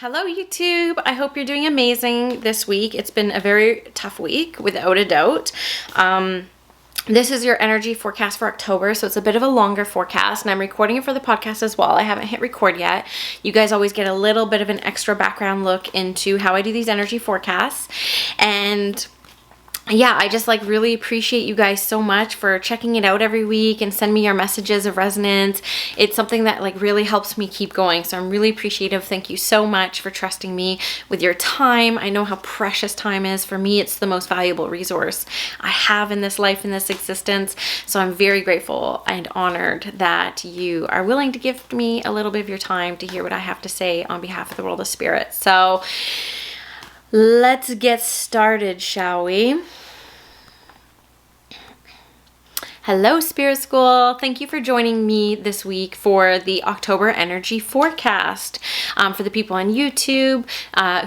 Hello YouTube, I hope you're doing amazing this week. It's been a very tough week, without a doubt. This is your energy forecast for October, so it's a bit of a longer forecast, and I'm recording it for the podcast as well. I haven't hit record yet. You guys always get a little bit of an extra background look into how I do these energy forecasts, and yeah, I just really appreciate you guys so much for checking it out every week and send me your messages of resonance. It's something that really helps me keep going. So I'm really appreciative. Thank you so much for trusting me with your time. I know how precious time is. For me, it's the most valuable resource I have in this life, in this existence. So I'm very grateful and honored that you are willing to give me a little bit of your time to hear what I have to say on behalf of the world of spirit. So let's get started, shall we? Hello, Spirit School. Thank you for joining me this week for the October energy forecast. For the people on YouTube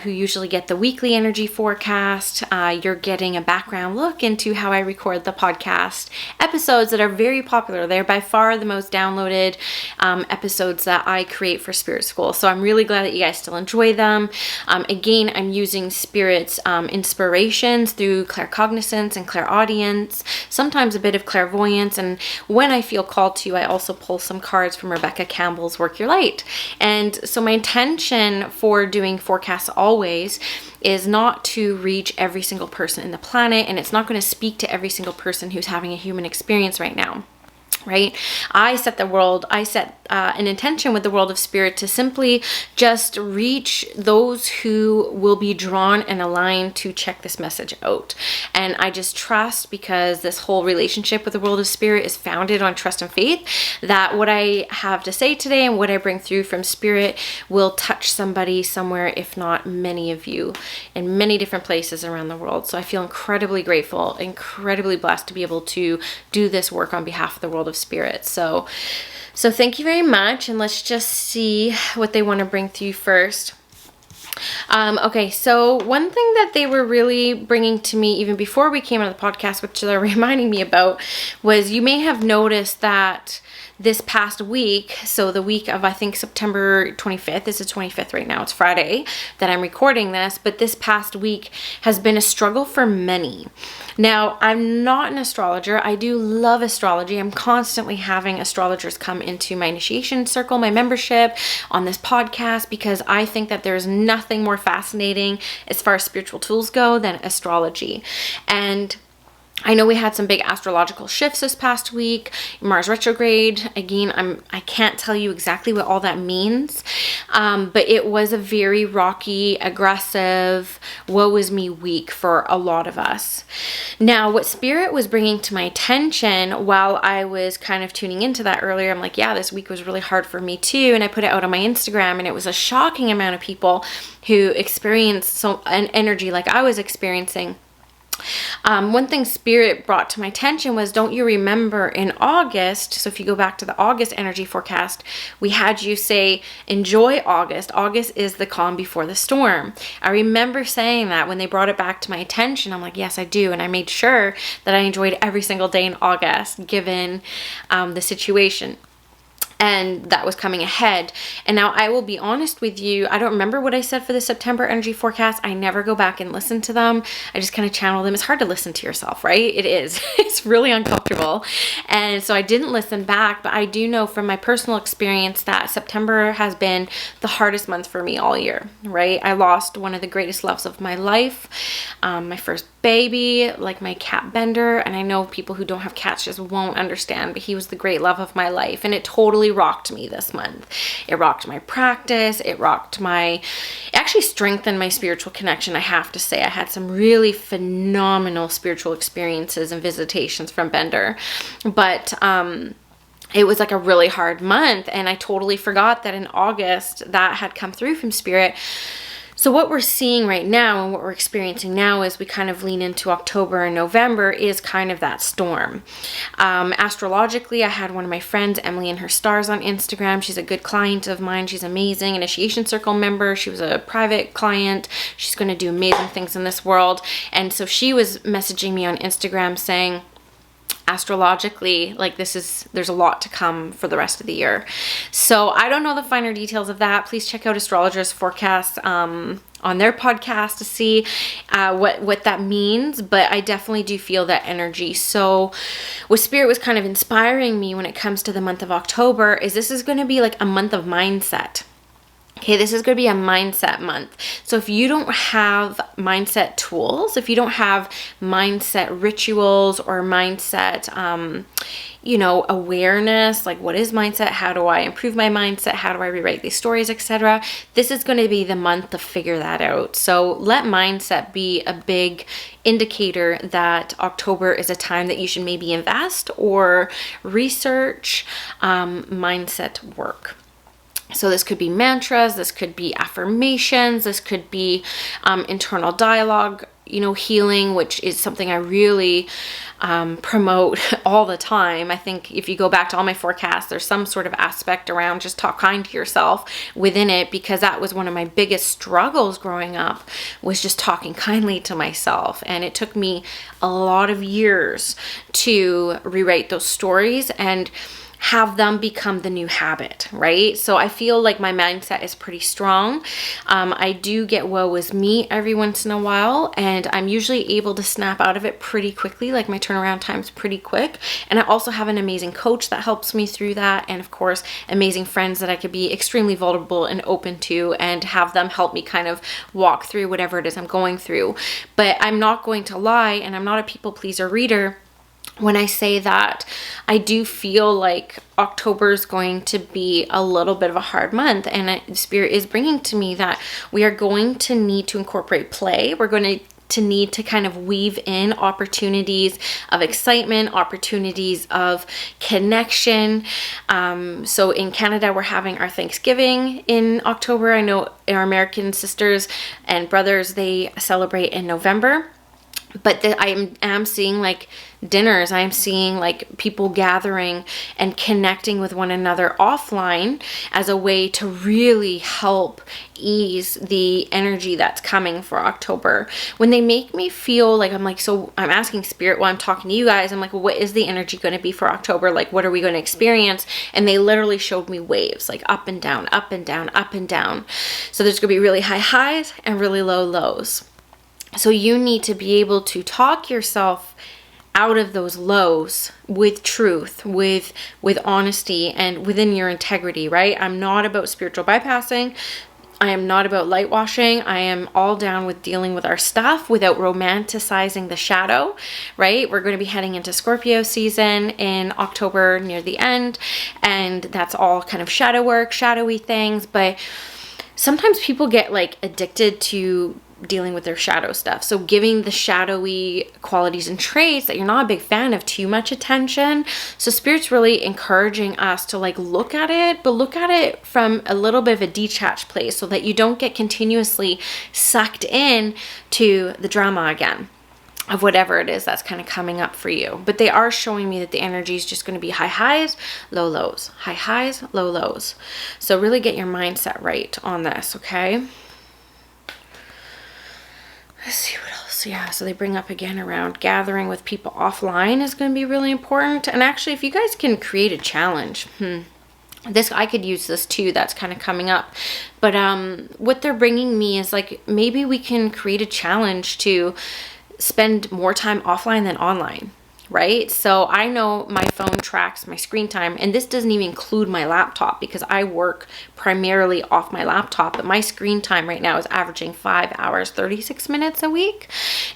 who usually get the weekly energy forecast, you're getting a background look into how I record the podcast episodes that are very popular. They're by far the most downloaded episodes that I create for Spirit School. So I'm really glad that you guys still enjoy them. Again, I'm using Spirit's inspirations through claircognizance and clairaudience, sometimes a bit of clairvoyance. And when I feel called to, I also pull some cards from Rebecca Campbell's Work Your Light. And so my intention for doing forecasts always is not to reach every single person in the planet, and it's not going to speak to every single person who's having a human experience right now. Right? I set an intention with the world of spirit to simply just reach those who will be drawn and aligned to check this message out. And I just trust, because this whole relationship with the world of spirit is founded on trust and faith, that what I have to say today and what I bring through from spirit will touch somebody somewhere, if not many of you, in many different places around the world. So I feel incredibly grateful, incredibly blessed to be able to do this work on behalf of the world of spirit. So thank you very much, and let's just see what they want to bring through first. Okay, so one thing that they were really bringing to me even before we came on the podcast, which they're reminding me about, was you may have noticed that this past week, so the week of, I think, September 25th, it's the 25th right now, it's Friday that I'm recording this, but this past week has been a struggle for many. Now, I'm not an astrologer. I do love astrology. I'm constantly having astrologers come into my initiation circle, my membership on this podcast, because I think that there's nothing more fascinating as far as spiritual tools go than astrology. And I know we had some big astrological shifts this past week, Mars retrograde. Again, I can't tell you exactly what all that means, but it was a very rocky, aggressive, woe is me week for a lot of us. Now, what Spirit was bringing to my attention while I was kind of tuning into that earlier, I'm like, yeah, this week was really hard for me too, and I put it out on my Instagram, and it was a shocking amount of people who experienced an energy like I was experiencing. One thing Spirit brought to my attention was, don't you remember in August, so if you go back to the August energy forecast, we had you say, enjoy August. August is the calm before the storm. I remember saying that when they brought it back to my attention. I'm like, yes, I do. And I made sure that I enjoyed every single day in August, given the situation. And that was coming ahead. And now I will be honest with you, I don't remember what I said for the September energy forecast. I never go back and listen to them. I just kind of channel them. It's hard to listen to yourself, right? It is. It's really uncomfortable. And so I didn't listen back, but I do know from my personal experience that September has been the hardest month for me all year, right? I lost one of the greatest loves of my life, my first baby, like my cat Bender. And I know people who don't have cats just won't understand, but he was the great love of my life. And it totally rocked me this month. It rocked my practice. It actually strengthened my spiritual connection. I have to say, I had some really phenomenal spiritual experiences and visitations from Bender, but it was like a really hard month, and I totally forgot that in August that had come through from Spirit. So what we're seeing right now and what we're experiencing now as we kind of lean into October and November is kind of that storm. Astrologically, I had one of my friends, Emily and her stars, on Instagram. She's a good client of mine. She's amazing. Initiation Circle member. She was a private client. She's going to do amazing things in this world. And so she was messaging me on Instagram saying, astrologically, like there's a lot to come for the rest of the year. So I don't know the finer details of that. Please check out astrologers' forecasts on their podcast to see what that means. But I definitely do feel that energy. So what Spirit was kind of inspiring me when it comes to the month of October is this is going to be like a month of mindset. Okay, this is going to be a mindset month. So if you don't have mindset tools, if you don't have mindset rituals or mindset, awareness, like what is mindset? How do I improve my mindset? How do I rewrite these stories, etc.? This is going to be the month to figure that out. So let mindset be a big indicator that October is a time that you should maybe invest or research mindset work. So this could be mantras, this could be affirmations, this could be internal dialogue, healing, which is something I really promote all the time. I think if you go back to all my forecasts, there's some sort of aspect around just talk kind to yourself within it, because that was one of my biggest struggles growing up, was just talking kindly to myself. And it took me a lot of years to rewrite those stories and have them become the new habit, right? So I feel like my mindset is pretty strong. I do get woe is me every once in a while, and I'm usually able to snap out of it pretty quickly. Like my turnaround time's pretty quick. And I also have an amazing coach that helps me through that. And of course, amazing friends that I could be extremely vulnerable and open to and have them help me kind of walk through whatever it is I'm going through. But I'm not going to lie, and I'm not a people pleaser reader when I say that I do feel like October is going to be a little bit of a hard month, and Spirit is bringing to me that we are going to need to incorporate play. We're going to need to kind of weave in opportunities of excitement, opportunities of connection. So in Canada, we're having our Thanksgiving in October. I know our American sisters and brothers, they celebrate in November. But I am seeing like dinners, I'm seeing like people gathering and connecting with one another offline as a way to really help ease the energy that's coming for October. When they make me feel like, so I'm asking Spirit while I'm talking to you guys, I'm like, well, what is the energy going to be for October? Like, what are we going to experience? And they literally showed me waves, like up and down, up and down, up and down. So there's going to be really high highs and really low lows. So you need to be able to talk yourself out of those lows with truth, with honesty, and within your integrity, right? I'm not about spiritual bypassing. I am not about light washing. I am all down with dealing with our stuff without romanticizing the shadow, right? We're going to be heading into Scorpio season in October near the end, and that's all kind of shadow work, shadowy things. But sometimes people get like addicted to dealing with their shadow stuff. So giving the shadowy qualities and traits that you're not a big fan of too much attention. So Spirit's really encouraging us to like look at it, but look at it from a little bit of a detached place so that you don't get continuously sucked in to the drama again of whatever it is that's kind of coming up for you. But they are showing me that the energy is just going to be high highs, low lows, high highs, low lows. So really get your mindset right on this, okay? Let's see what else. Yeah, so they bring up again around gathering with people offline is going to be really important. And actually, if you guys can create a challenge, this, I could use this too. That's kind of coming up. But what they're bringing me is like, maybe we can create a challenge to spend more time offline than online. Right? So I know my phone tracks my screen time, and this doesn't even include my laptop because I work primarily off my laptop, but my screen time right now is averaging 5 hours, 36 minutes a week.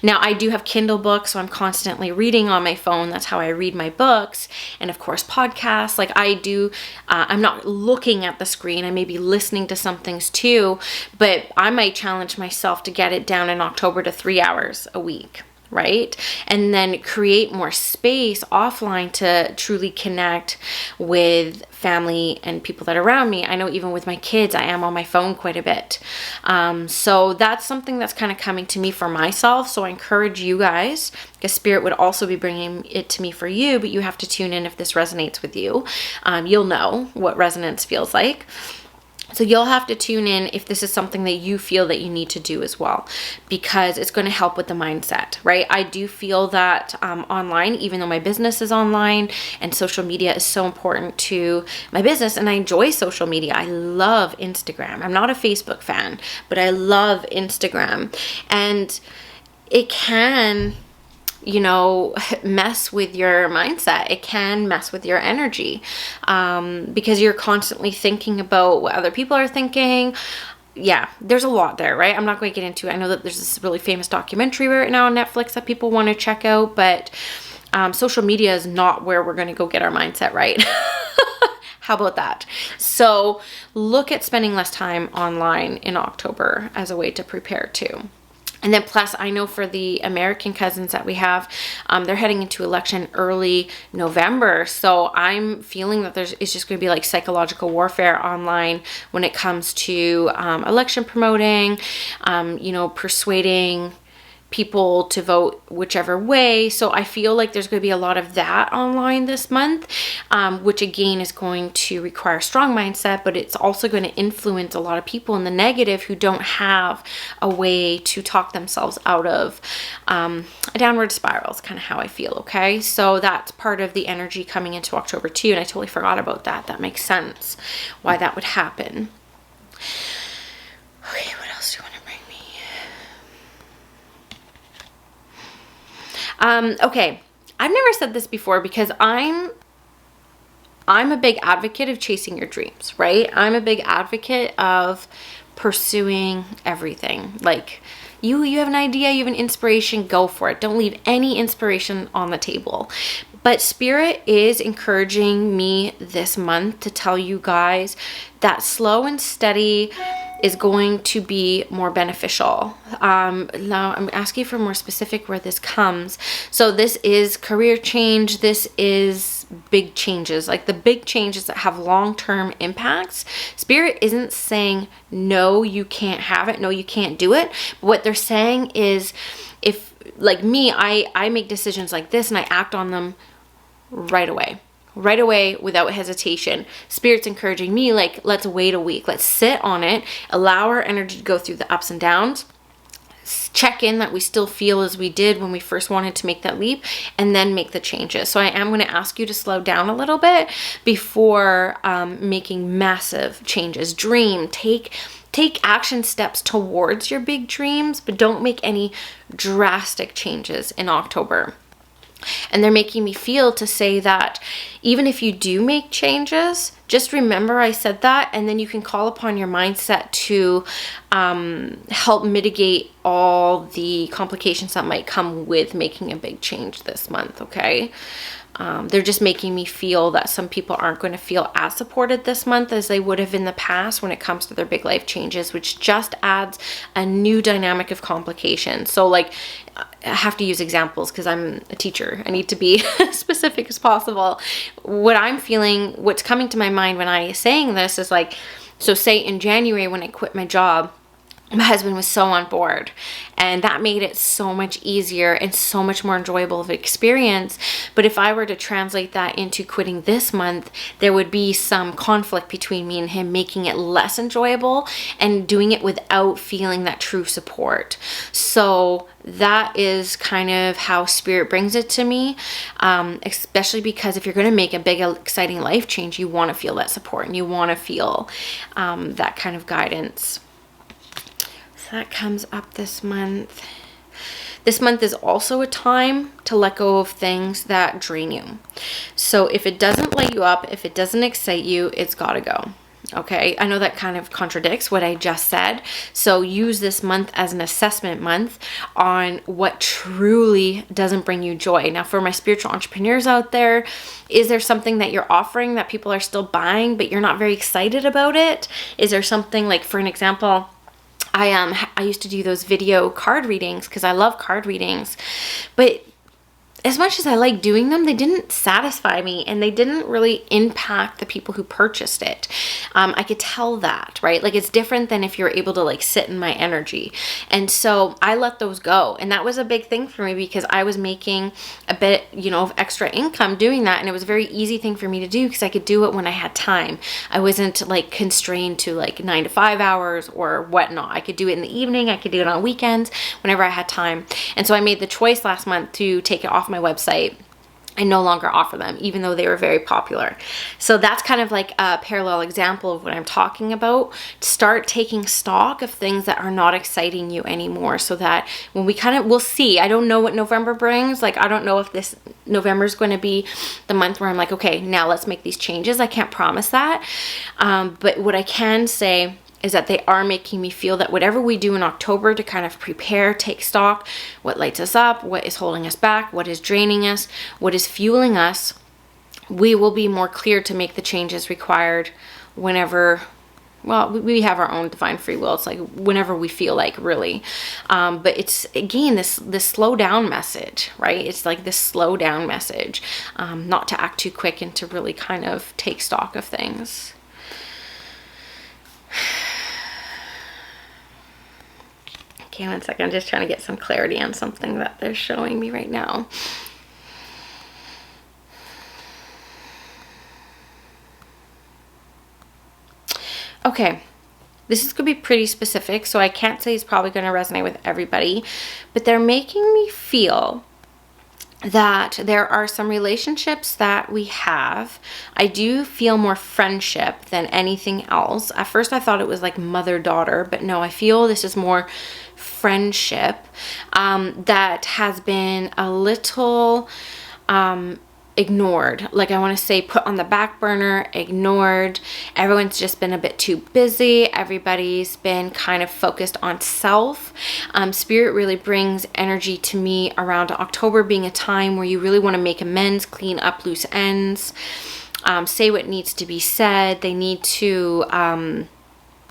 Now I do have Kindle books, so I'm constantly reading on my phone. That's how I read my books. And of course, podcasts. Like I do, I'm not looking at the screen. I may be listening to some things too, but I might challenge myself to get it down in October to 3 hours a week. Right? And then create more space offline to truly connect with family and people that are around me. I know even with my kids, I am on my phone quite a bit. So that's something that's kind of coming to me for myself. So I encourage you guys, because Spirit would also be bringing it to me for you, but you have to tune in if this resonates with you. You'll know what resonance feels like. So you'll have to tune in if this is something that you feel that you need to do as well, because it's going to help with the mindset, right? I do feel that online, even though my business is online and social media is so important to my business, and I enjoy social media. I love Instagram. I'm not a Facebook fan, but I love Instagram. And it can, mess with your mindset. It can mess with your energy because you're constantly thinking about what other people are thinking. Yeah, there's a lot there, right? I'm not going to get into it. I know that there's this really famous documentary right now on Netflix that people want to check out, but social media is not where we're going to go get our mindset right. How about that? So look at spending less time online in October as a way to prepare too. And then plus, I know for the American cousins that we have, they're heading into election early November. So I'm feeling that it's just going to be like psychological warfare online when it comes to election promoting, persuading people to vote whichever way. So I feel like there's going to be a lot of that online this month, which again is going to require a strong mindset, but it's also going to influence a lot of people in the negative who don't have a way to talk themselves out of a downward spiral is kind of how I feel, okay? So that's part of the energy coming into October too, and I totally forgot about that. That makes sense why that would happen. Okay, what else do you want to bring me? Okay, I've never said this before because I'm a big advocate of chasing your dreams, right? I'm a big advocate of pursuing everything. Like you have an idea, you have an inspiration, go for it. Don't leave any inspiration on the table. But Spirit is encouraging me this month to tell you guys that slow and steady is going to be more beneficial. Now I'm asking for more specific where this comes. So this is career change. This is big changes, like the big changes that have long-term impacts. Spirit isn't saying, no, you can't have it. No, you can't do it. But what they're saying is, if like me, I make decisions like this and I act on them right away without hesitation. Spirit's encouraging me, like, let's wait a week. Let's sit on it, allow our energy to go through the ups and downs, check in that we still feel as we did when we first wanted to make that leap, and then make the changes. So I am going to ask you to slow down a little bit before making massive changes. Take action steps towards your big dreams, but don't make any drastic changes in October. And they're making me feel to say that even if you do make changes, just remember I said that, and then you can call upon your mindset to help mitigate all the complications that might come with making a big change this month, okay? They're just making me feel that some people aren't going to feel as supported this month as they would have in the past when it comes to their big life changes, which just adds a new dynamic of complication. So like, I have to use examples because I'm a teacher. I need to be as specific as possible. What I'm feeling, what's coming to my mind when I saying this is like, so say in January when I quit my job, my husband was so on board, and that made it so much easier and so much more enjoyable of an experience. But if I were to translate that into quitting this month, there would be some conflict between me and him, making it less enjoyable and doing it without feeling that true support. So that is kind of how Spirit brings it to me, especially because if you're going to make a big, exciting life change, you want to feel that support and you want to feel that kind of guidance. That comes up this month. This month is also a time to let go of things that drain you. So if it doesn't light you up, if it doesn't excite you, it's got to go. Okay, I know that kind of contradicts what I just said. So use this month as an assessment month on what truly doesn't bring you joy. Now, for my spiritual entrepreneurs out there, is there something that you're offering that people are still buying, but you're not very excited about it? Is there something like, for an example, I used to do those video card readings because I love card readings, but as much as I like doing them, they didn't satisfy me, and they didn't really impact the people who purchased it. I could tell that, right? Like, it's different than if you're able to like sit in my energy. And so I let those go. And that was a big thing for me because I was making a bit, of extra income doing that. And it was a very easy thing for me to do because I could do it when I had time. I wasn't like constrained to like 9 to 5 hours or whatnot. I could do it in the evening. I could do it on weekends whenever I had time. And so I made the choice last month to take it off my website and no longer offer them, even though they were very popular. So that's kind of like a parallel example of what I'm talking about. Start taking stock of things that are not exciting you anymore, so that when we'll see. I don't know what November brings. Like, I don't know if this November is going to be the month where I'm like, okay, now let's make these changes. I can't promise that. But what I can say is that they are making me feel that whatever we do in October to kind of prepare, take stock, what lights us up, what is holding us back, what is draining us, what is fueling us, we will be more clear to make the changes required whenever, well, we have our own divine free will. It's like whenever we feel like, really. But it's, again, this slow down message, right? It's like this slow down message, not to act too quick and to really kind of take stock of things. Okay, 1 second. I'm just trying to get some clarity on something that they're showing me right now. Okay, this is going to be pretty specific, so I can't say it's probably going to resonate with everybody, but they're making me feel that there are some relationships that we have. I do feel more friendship than anything else. At first I thought it was like mother-daughter, but no, I feel this is more friendship that has been a little ignored. Like, I want to say put on the back burner, ignored. Everyone's just been a bit too busy. Everybody's been kind of focused on self. Spirit really brings energy to me around October being a time where you really want to make amends, clean up loose ends, say what needs to be said. They need to,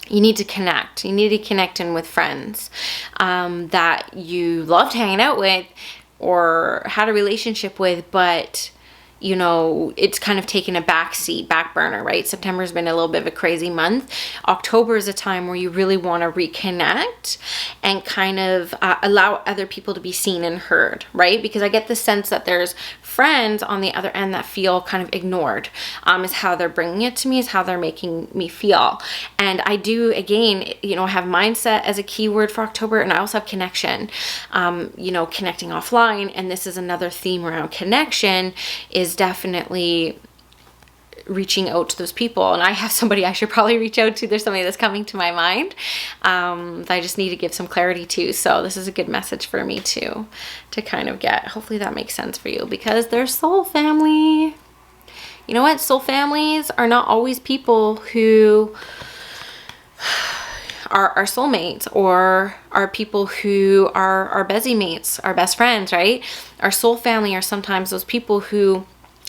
you need to connect. You need to connect in with friends that you loved hanging out with or had a relationship with, but it's kind of taken a back burner, right? September's been a little bit of a crazy month. October is a time where you really want to reconnect and kind of allow other people to be seen and heard, right? Because I get the sense that there's friends on the other end that feel kind of ignored, is how they're bringing it to me, is how they're making me feel. And I do, again, have mindset as a keyword for October, and I also have connection, connecting offline. And this is another theme around connection, is definitely reaching out to those people. And I have somebody I should probably reach out to. There's somebody that's coming to my mind that I just need to give some clarity to. So this is a good message for me to kind of get. Hopefully that makes sense for you, because they're soul family. You know what? Soul families are not always people who are our soulmates or are people who are our busy mates, our best friends, right? Our soul family are sometimes those people who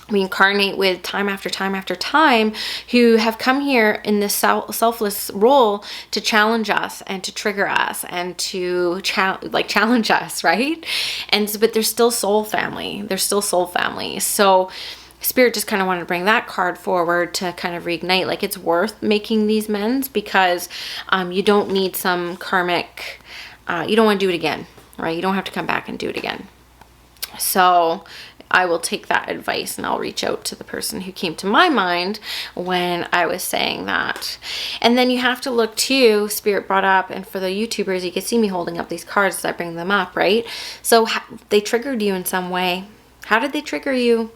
we incarnate with time after time after time, who have come here in this selfless role to challenge us and to trigger us and to challenge us, right? But they're still soul family. They're still soul family. So Spirit just kind of wanted to bring that card forward to kind of reignite. Like, it's worth making these amends, because you don't need some karmic, you don't want to do it again, right? You don't have to come back and do it again. So I will take that advice and I'll reach out to the person who came to my mind when I was saying that. And then you have to look too, Spirit brought up, and for the YouTubers, you can see me holding up these cards as I bring them up, right? So they triggered you in some way. How did they trigger you?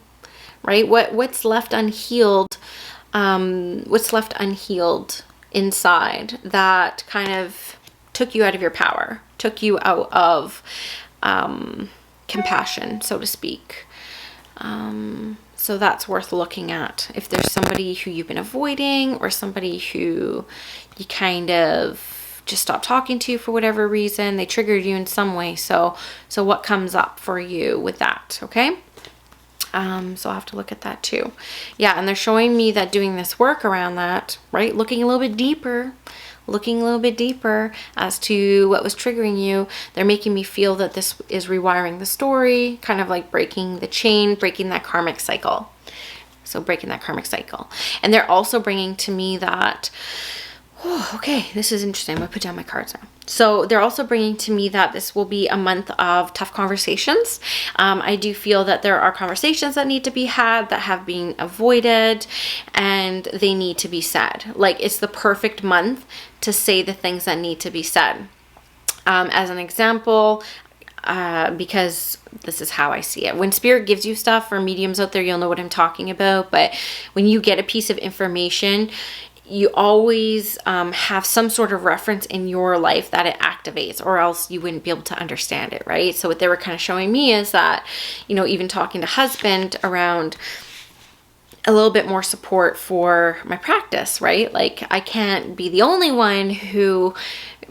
Right? What's left unhealed? What's left unhealed inside that kind of took you out of your power, took you out of compassion, so to speak. So that's worth looking at. If there's somebody who you've been avoiding, or somebody who you kind of just stopped talking to for whatever reason, they triggered you in some way. So what comes up for you with that? Okay. So I'll have to look at that too. Yeah, and they're showing me that doing this work around that, right? Looking a little bit deeper, looking a little bit deeper as to what was triggering you. They're making me feel that this is rewiring the story, kind of like breaking the chain, breaking that karmic cycle. So breaking that karmic cycle. And they're also bringing to me that, oh, okay, this is interesting. I'm going to put down my cards now. So they're also bringing to me that this will be a month of tough conversations. I do feel that there are conversations that need to be had that have been avoided, and they need to be said. Like, it's the perfect month to say the things that need to be said. As an example, because this is how I see it. When spirit gives you stuff, for mediums out there, you'll know what I'm talking about. But when you get a piece of information, you always have some sort of reference in your life that it activates, or else you wouldn't be able to understand it, right? So what they were kind of showing me is that, you know, even talking to husband around a little bit more support for my practice, right? Like, I can't be the only one who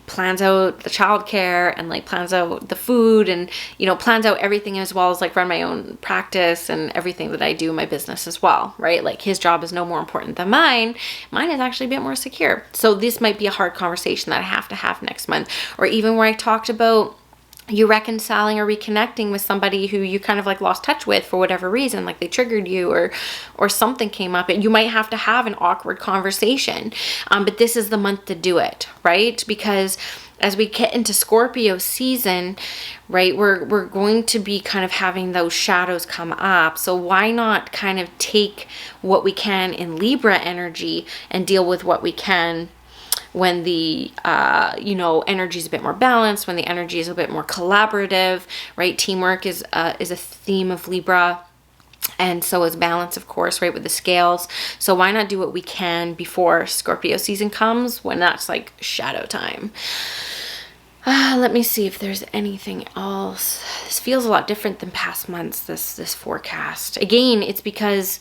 plans out the childcare and like plans out the food and, you know, plans out everything, as well as like run my own practice and everything that I do in my business as well, right? Like, his job is no more important than mine. Mine is actually a bit more secure. So this might be a hard conversation that I have to have next month. Or even where I talked about you reconciling or reconnecting with somebody who you kind of like lost touch with for whatever reason, like they triggered you or something came up, and you might have to have an awkward conversation. But this is the month to do it, right? Because as we get into Scorpio season, right, we're going to be kind of having those shadows come up. So why not kind of take what we can in Libra energy and deal with what we can when the, energy is a bit more balanced, when the energy is a bit more collaborative, right? Teamwork is a theme of Libra. And so is balance, of course, right, with the scales. So why not do what we can before Scorpio season comes, when that's like shadow time? Let me see if there's anything else. This feels a lot different than past months, this forecast. Again, it's because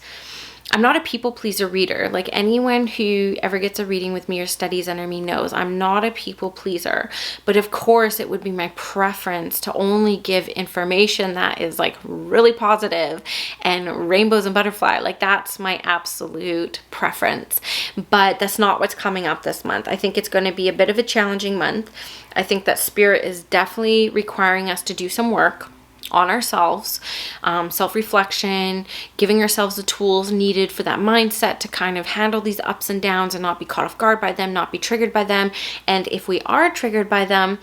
I'm not a people pleaser reader. Like, anyone who ever gets a reading with me or studies under me knows I'm not a people pleaser. But of course, it would be my preference to only give information that is like really positive and rainbows and butterfly. Like, that's my absolute preference. But that's not what's coming up this month. I think it's going to be a bit of a challenging month. I think that spirit is definitely requiring us to do some work on ourselves, self-reflection, giving ourselves the tools needed for that mindset to kind of handle these ups and downs and not be caught off guard by them, not be triggered by them. And if we are triggered by them,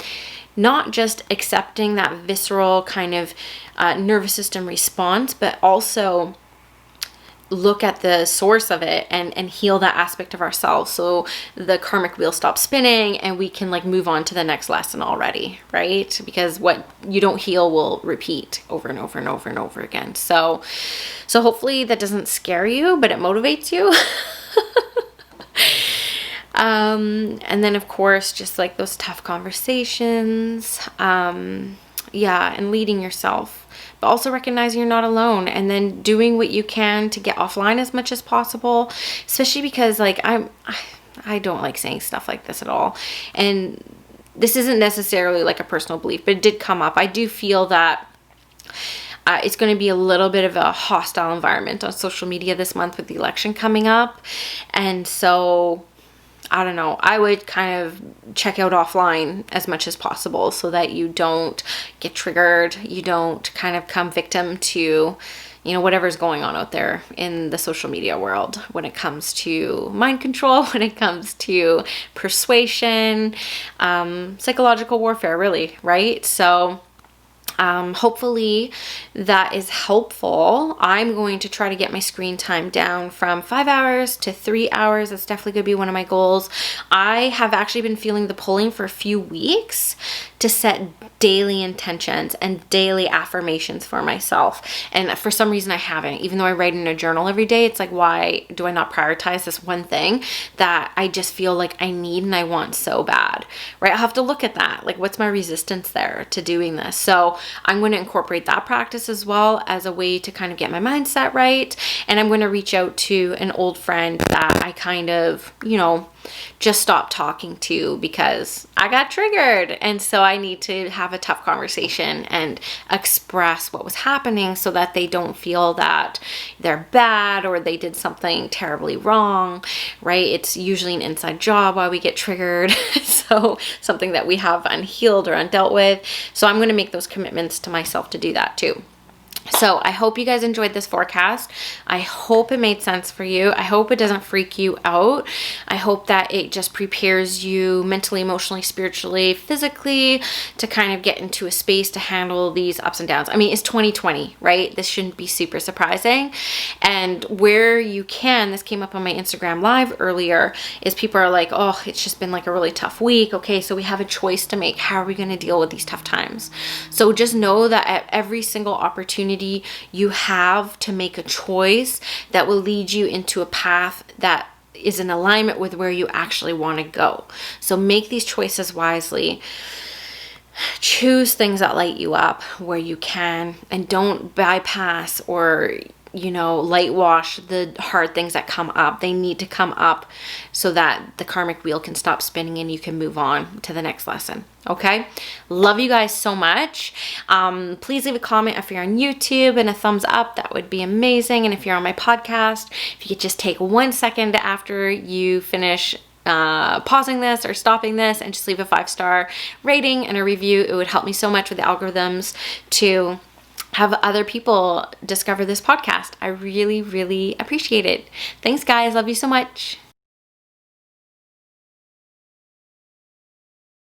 not just accepting that visceral kind of nervous system response, but also look at the source of it and heal that aspect of ourselves, so the karmic wheel stops spinning and we can like move on to the next lesson already, right? Because what you don't heal will repeat over and over and over and over again. So hopefully that doesn't scare you, but it motivates you. And then of course, just like those tough conversations, and leading yourself, but also recognizing you're not alone, and then doing what you can to get offline as much as possible, especially because like I don't like saying stuff like this at all. And this isn't necessarily like a personal belief, but it did come up. I do feel that it's going to be a little bit of a hostile environment on social media this month with the election coming up. And so I don't know, I would kind of check out offline as much as possible so that you don't get triggered, you don't kind of come victim to, you know, whatever's going on out there in the social media world when it comes to mind control, when it comes to persuasion, psychological warfare, really, right? So hopefully that is helpful. I'm going to try to get my screen time down from 5 hours to 3 hours. That's definitely going to be one of my goals. I have actually been feeling the pulling for a few weeks to set daily intentions and daily affirmations for myself. And for some reason I haven't, even though I write in a journal every day. It's like, why do I not prioritize this one thing that I just feel like I need and I want so bad, right? I'll have to look at that. Like, what's my resistance there to doing this? So I'm going to incorporate that practice as well as a way to kind of get my mindset right. And I'm going to reach out to an old friend that I kind of, just stopped talking to because I got triggered. And so I need to have a tough conversation and express what was happening so that they don't feel that they're bad or they did something terribly wrong, right? It's usually an inside job why we get triggered. So something that we have unhealed or undealt with. So I'm going to make those commitments to myself to do that too. So I hope you guys enjoyed this forecast. I hope it made sense for you. I hope it doesn't freak you out. I hope that it just prepares you mentally, emotionally, spiritually, physically to kind of get into a space to handle these ups and downs. I mean, it's 2020, right? This shouldn't be super surprising. And where you can, this came up on my Instagram live earlier, is people are like, oh, it's just been like a really tough week. Okay, so we have a choice to make. How are we going to deal with these tough times? So just know that at every single opportunity you have to make a choice that will lead you into a path that is in alignment with where you actually want to go. So make these choices wisely. Choose things that light you up where you can, and don't bypass or light wash the hard things that come up. They need to come up so that the karmic wheel can stop spinning and you can move on to the next lesson. Okay? Love you guys so much. Please leave a comment if you're on YouTube and a thumbs up. That would be amazing. And if you're on my podcast, if you could just take 1 second after you finish pausing this or stopping this and just leave a 5-star rating and a review. It would help me so much with the algorithms to have other people discover this podcast. I really, really appreciate it. Thanks, guys. Love you so much.